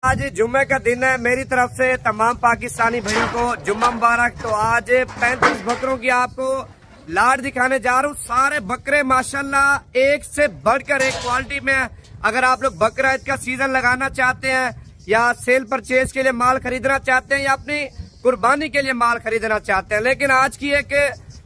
आज जुम्मे का दिन है। मेरी तरफ से तमाम पाकिस्तानी भाइयों को जुम्मा मुबारक। तो आज 35 बकरों की आपको लाट दिखाने जा रहा हूँ। सारे बकरे माशाल्लाह एक से बढ़कर एक क्वालिटी में है। अगर आप लोग बकरा ईद का सीजन लगाना चाहते हैं या सेल परचेज के लिए माल खरीदना चाहते हैं या अपनी कुर्बानी के लिए माल खरीदना चाहते हैं, लेकिन आज की एक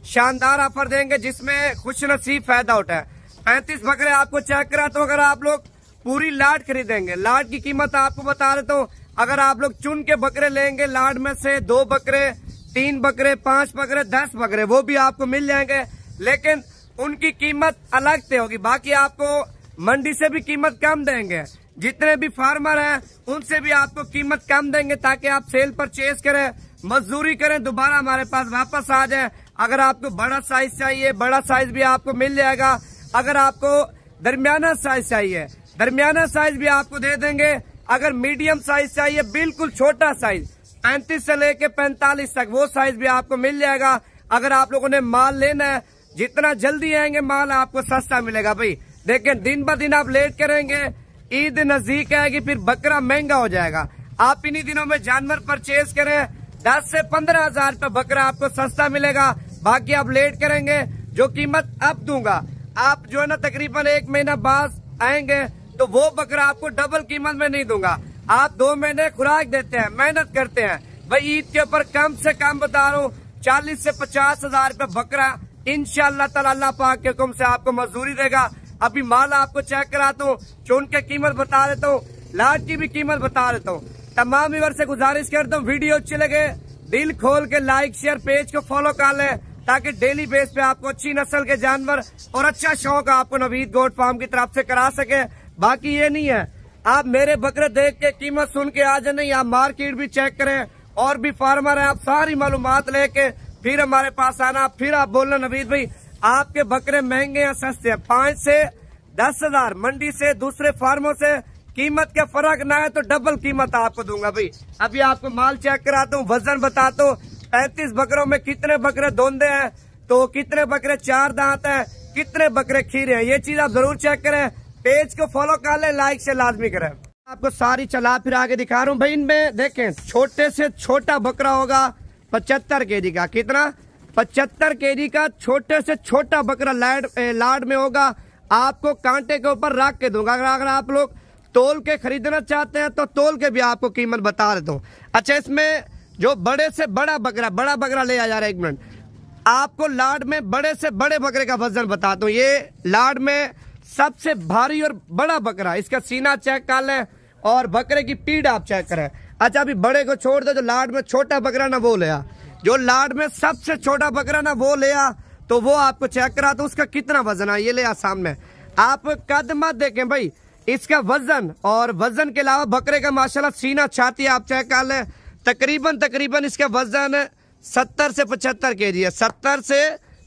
शानदार ऑफर देंगे जिसमें खुश नसीब फायदा उठाए। 35 बकरे आपको चेक करा। तो अगर आप लोग पूरी लाट खरीदेंगे, लाट की कीमत आपको बता देता हूँ। अगर आप लोग चुन के बकरे लेंगे, लाट में से 2 बकरे, 3 बकरे, 5 बकरे, 10 बकरे, वो भी आपको मिल जाएंगे, लेकिन उनकी कीमत अलग से होगी। बाकी आपको मंडी से भी कीमत कम देंगे। जितने भी फार्मर हैं उनसे भी आपको कीमत कम देंगे ताकि आप सेल परचेज करें, मजदूरी करें, दोबारा हमारे पास वापस आ जाए। अगर आपको बड़ा साइज चाहिए, बड़ा साइज भी आपको मिल जाएगा। अगर आपको दरमियाना साइज चाहिए, दरमियाना साइज भी आपको दे देंगे। अगर मीडियम साइज चाहिए, बिल्कुल छोटा साइज 35 से लेके 45 तक, वो साइज भी आपको मिल जाएगा। अगर आप लोगों ने माल लेना है, जितना जल्दी आएंगे माल आपको सस्ता मिलेगा भाई। लेकिन दिन ब दिन आप लेट करेंगे, ईद नजदीक आएगी, फिर बकरा महंगा हो जाएगा। आप इन्हीं दिनों में जानवर परचेज करें, 10 से 15 हजार रुपये बकरा आपको सस्ता मिलेगा। बाकी आप लेट करेंगे, जो कीमत अब दूंगा, आप जो है ना तकरीबन 1 महीना बाद आएंगे तो वो बकरा आपको डबल कीमत में नहीं दूंगा। आप 2 महीने खुराक देते हैं, मेहनत करते हैं भाई। ईद के ऊपर कम से कम बता रहा हूँ 40 से 50 हजार रुपये बकरा इंशाअल्लाह ताला अल्लाह पाक के हुक्म से आपको मजदूरी देगा। अभी माल आपको चेक कराता हूँ, चुन के कीमत बता देता हूँ, लाट की भी कीमत बता देता हूँ। तमाम व्यूअर से गुजारिश करता हूँ, वीडियो अच्छी लगे दिल खोल के लाइक शेयर, पेज को फॉलो कर लें ताकि डेली बेस पे आपको अच्छी नस्ल के जानवर और अच्छा शौक आपको नवीद गोट फार्म की तरफ से करा सके। बाकी ये नहीं है आप मेरे बकरे देख के कीमत सुन के आ जाए, नहीं, आप मार्केट भी चेक करें। और भी फार्मर है, आप सारी मालूमात लेके फिर हमारे पास आना, फिर आप बोलना नवीद भाई आपके बकरे महंगे या सस्ते हैं। 5 से 10 हजार मंडी से दूसरे फार्मों से कीमत का फर्क ना है तो डबल कीमत आपको दूंगा भाई। अभी आपको माल चेक कराता हूँ, वजन बताता हूँ। 35 बकरों में कितने बकरे दोंदे हैं, तो कितने बकरे 4 दांत हैं, कितने बकरे खीरे हैं, ये चीज आप जरूर चेक करें। पेज को फॉलो कर ले, लाइक से लाजमी करें। आपको सारी चला फिर आगे दिखा रहा हूँ भाई। इनमें देखें, छोटे से छोटा बकरा होगा 75 केजी का। कितना? 75 केजी का छोटे से छोटा बकरा लाड में होगा। आपको कांटे के ऊपर रख के दूंगा। अगर आप लोग तोल के खरीदना चाहते हैं तो तोल के भी आपको कीमत बता देता हूँ। अच्छा, इसमें जो बड़े से बड़ा बकरा ले आ जा रहा है, 1 मिनट, आपको लाड में बड़े से बड़े बकरे का वजन बताता हूँ। ये लाड में सबसे भारी और बड़ा बकरा, इसका सीना चेक कर लें और बकरे की पीठ आप चेक करें। अच्छा, अभी बड़े को छोड़ दो, जो लाड में छोटा बकरा ना वो ले आ, जो लाड में सबसे छोटा बकरा ना वो ले आ, तो वो आपको चेक करा तो उसका कितना वजन है ये ले आ सामने। आप कद मत देखें भाई, इसका वजन और वजन के अलावा बकरे का माशाल्लाह सीना छाती आप चेक कर लें। तकरीबन इसका वजन 70 से 75 केजी है, 70 से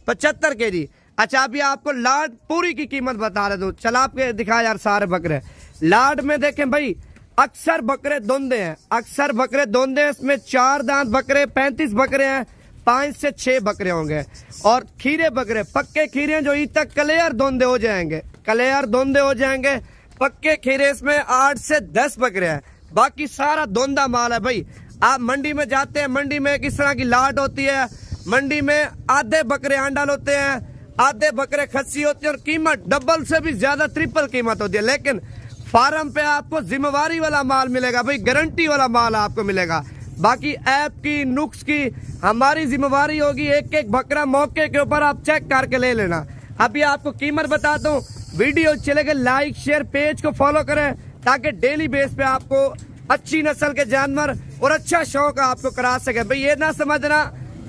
75 केजी। अच्छा, अभी आपको लाड पूरी की कीमत बता रहे दो। चला आपके दिखा यार सारे बकरे। लाड में देखें भाई, अक्सर बकरे दोंदे हैं, अक्सर बकरे दोंदे हैं। इसमें 4 दांत बकरे 35 बकरे हैं, 5 से 6 बकरे होंगे। और खीरे बकरे, पक्के खीरे जो ईद तक क्लियर दोंदे हो जाएंगे, क्लियर दोंदे हो जाएंगे पक्के खीरे। इसमें 8 से 10 बकरे हैं, बाकी सारा दोंदा माल है भाई। आप मंडी में जाते हैं, मंडी में किस तरह की लाट होती है, मंडी में आधे बकरे आंडल होते हैं, आधे बकरे खस्सी होती है और कीमत डबल से भी ज्यादा, ट्रिपल कीमत होती है। लेकिन फार्म पे आपको जिम्मेवारी वाला माल मिलेगा भाई, गारंटी वाला माल आपको मिलेगा। बाकी ऐप की नुक्स की हमारी जिम्मेवारी होगी। एक एक बकरा मौके के ऊपर आप चेक करके ले लेना। अभी आपको कीमत बताता हूँ, वीडियो चलेगा, लाइक शेयर, पेज को फॉलो करें ताकि डेली बेस पे आपको अच्छी नस्ल के जानवर और अच्छा शौक आपको करा सके भाई। ये ना समझना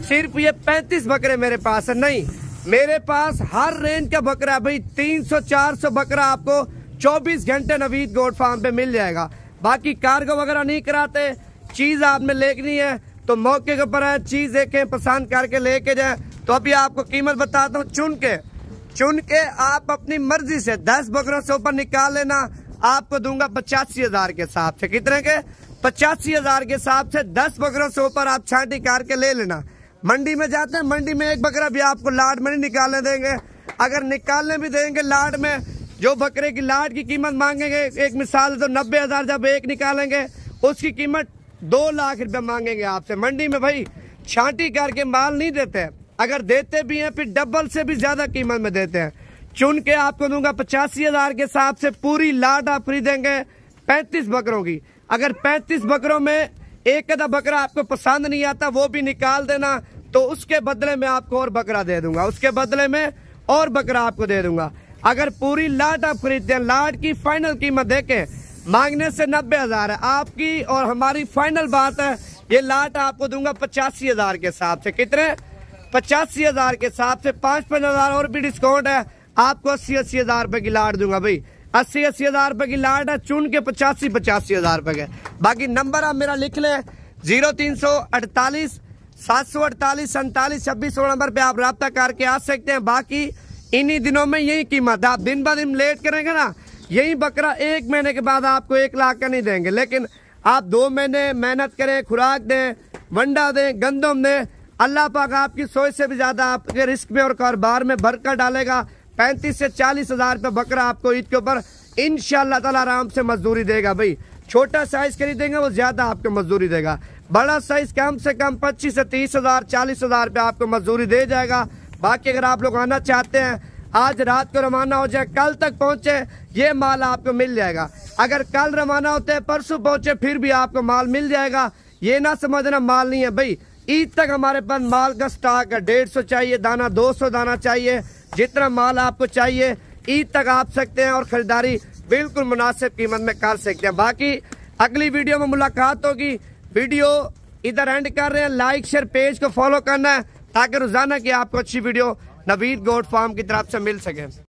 सिर्फ ये 35 बकरे मेरे पास है, नहीं, मेरे पास हर रेंज का बकरा है भाई। 300-400 बकरा आपको 24 घंटे नवीद गोट फार्म पे मिल जाएगा। बाकी कार्गो वगैरह नहीं कराते, चीज आपने लेनी है तो मौके के ऊपर है, चीज देखें, पसंद करके लेके जाए। तो अभी आपको कीमत बताता हूँ, चुन के आप अपनी मर्जी से 10 बकरों से ऊपर निकाल लेना। आपको दूंगा 85 हजार के हिसाब से। कितने के? 85 हजार के हिसाब से 10 बकरों से ऊपर आप छांटी करके ले लेना। मंडी में जाते हैं, मंडी में एक बकरा भी आपको लाड में नहीं निकालने देंगे। अगर निकालने भी देंगे लाड में, जो बकरे की लाड की कीमत मांगेंगे, एक मिसाल तो 90 हजार जब एक निकालेंगे, उसकी कीमत 2 लाख रुपए मांगेंगे आपसे। मंडी में भाई छांटी करके माल नहीं देते हैं, अगर देते भी हैं फिर डबल से भी ज्यादा कीमत में देते हैं। चुन के आपको दूंगा 85,000 के हिसाब से पूरी लाट आप खरीदेंगे 35 बकरों की। अगर 35 बकरों में एक आधा बकरा आपको पसंद नहीं आता वो भी निकाल देना, तो उसके बदले में आपको और बकरा दे दूंगा, उसके बदले में और बकरा आपको दे दूंगा। अगर पूरी लाट आप खरीदते हैं, लाट की फाइनल कीमत देखें, मांगने से 90,000 है आपकी और हमारी फाइनल बात है, ये लाट आपको दूंगा 85,000 के हिसाब से। कितने? 85,000 के हिसाब से 5,000 और भी डिस्काउंट है, आपको 80,000 रुपए की लाट दूंगा भाई। 80,000 रुपए की लाट है, चुन के 85,000 रुपए के। बाकी नंबर आप मेरा लिख लें 0348 748 47 26 नंबर पे आप राब्ता करके आ सकते हैं। बाकी इन्हीं दिनों में यही कीमत है, आप दिन ब दिन लेट करेंगे ना, यही बकरा 1 महीने के बाद आपको 1 लाख का नहीं देंगे, लेकिन आप 2 महीने मेहनत करें, खुराक दें, वंडा दें, गंदम दें, अल्लाह पाक आपकी सोच से भी ज्यादा आपके रिस्क में और कारोबार में बरकत डालेगा। 35 से 40,000 रुपये बकरा आपको ईद के ऊपर इंशाअल्लाह ताला आराम से मजदूरी देगा भाई। छोटा साइज खरीदेंगे वो ज्यादा आपको मजदूरी देगा, बड़ा साइज कम से कम 25 से 30,000 40,000 रुपये आपको मजदूरी दे जाएगा। बाकी अगर आप लोग आना चाहते हैं, आज रात को रवाना हो जाए, कल तक पहुंचे, ये माल आपको मिल जाएगा। अगर कल रवाना होते हैं, परसों पहुंचे, फिर भी आपको माल मिल जाएगा। ये ना समझना माल नहीं है भाई, ईद तक हमारे पास माल का स्टॉक है। 150 चाहिए दाना, 200 दाना चाहिए, जितना माल आपको चाहिए ईद तक आप सकते हैं और खरीदारी बिल्कुल मुनासिब कीमत में कर सकते हैं। बाकी अगली वीडियो में मुलाकात होगी। वीडियो इधर एंड कर रहे हैं, लाइक शेयर पेज को फॉलो करना है ताकि रोजाना की आपको अच्छी वीडियो नवीद गोट फार्म की तरफ से मिल सके।